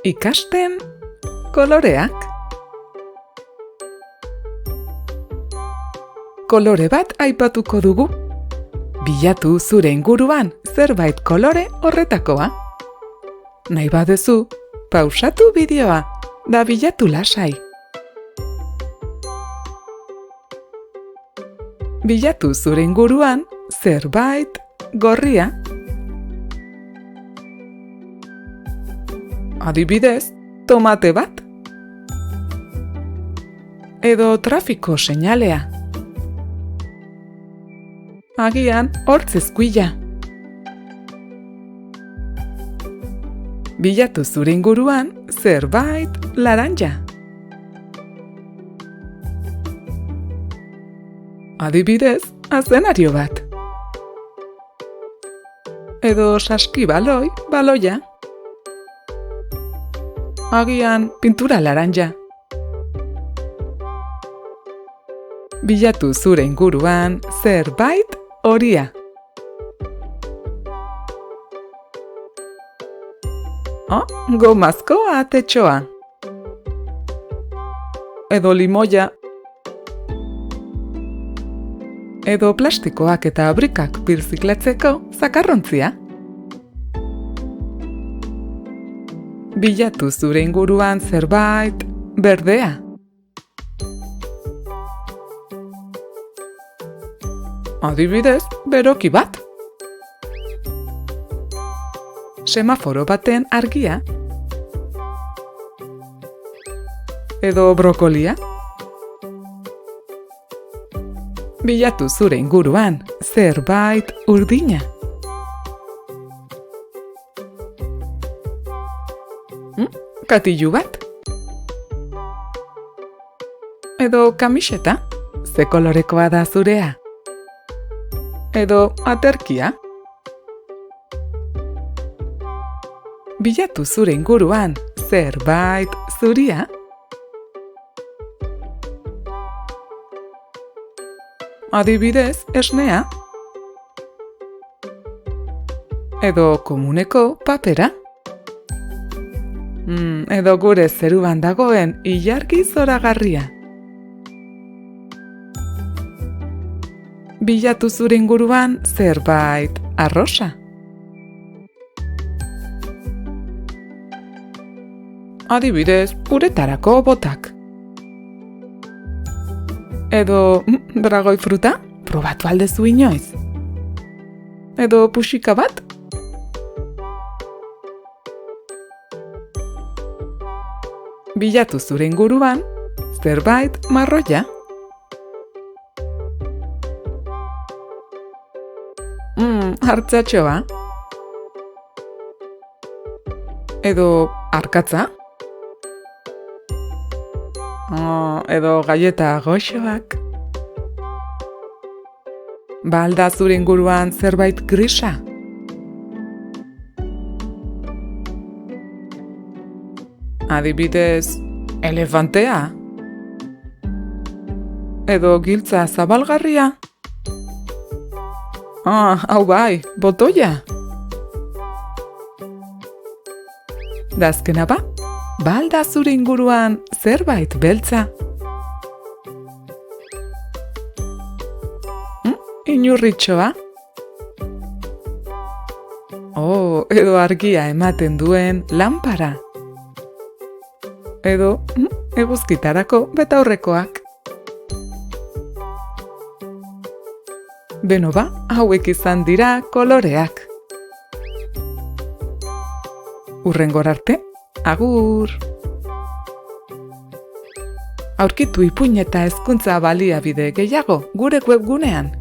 Ikasten koloreak. Kolore bat aipatuko dugu. Bilatu zure inguruan zerbait kolore horretakoa. Nahi baduzu, pausatu bideoa da bilatu lasai. Bilatu zure inguruan zerbait gorria. Adibidez, tomate bat. Edo trafiko seinalea. Agian hortz eskuila. Bilatu zure inguruan zerbait laranja. Adibidez, azenario bat. Edo saskibaloi, baloia. Agian pintura laranja. Bilatu zure inguruan zerbait horia. Gomazko atetxoa. Edo limoia. Edo plastikoak eta abrikak birziklatzeko zakarrontzia. Bilatu zure inguruan zerbait berdea. Adibidez, beroki bat. Semaforo baten argia. Edo brokolia. Bilatu zure inguruan zerbait urdina. Katilu bat. Edo kamiseta. Ze kolorekoa da zurea. Edo aterkia. Bilatu zure inguruan zerbait zuria. Adibidez, esnea. Edo komuneko papera. Edo gure zeruan dagoen ilargi zoragarria. Bilatu zure inguruan zerbait arrosa. Adibidez, uretarako botak. Edo dragoi fruta, probatu aldezu inoiz. Edo puxika bat. Bilatu zure inguruan zerbait marroia. Hartzatxoa. Edo arkatza. Edo galleta goxoak. Ba alda zure inguruan zerbait grisa. Adibidez, elefantea. Edo giltza zabalgarria. Hau bai, botoia. Da azkena ba alda zure inguruan zerbait beltza. Inurritxoa. Edo argia ematen duen lanpara. Edo eguzkitarako betaurrekoak. Beno ba, hauek izan dira koloreak. Hurrengor arte, agur! Aurkitu ipuin eta hezkuntza baliabide gehiago gure webgunean.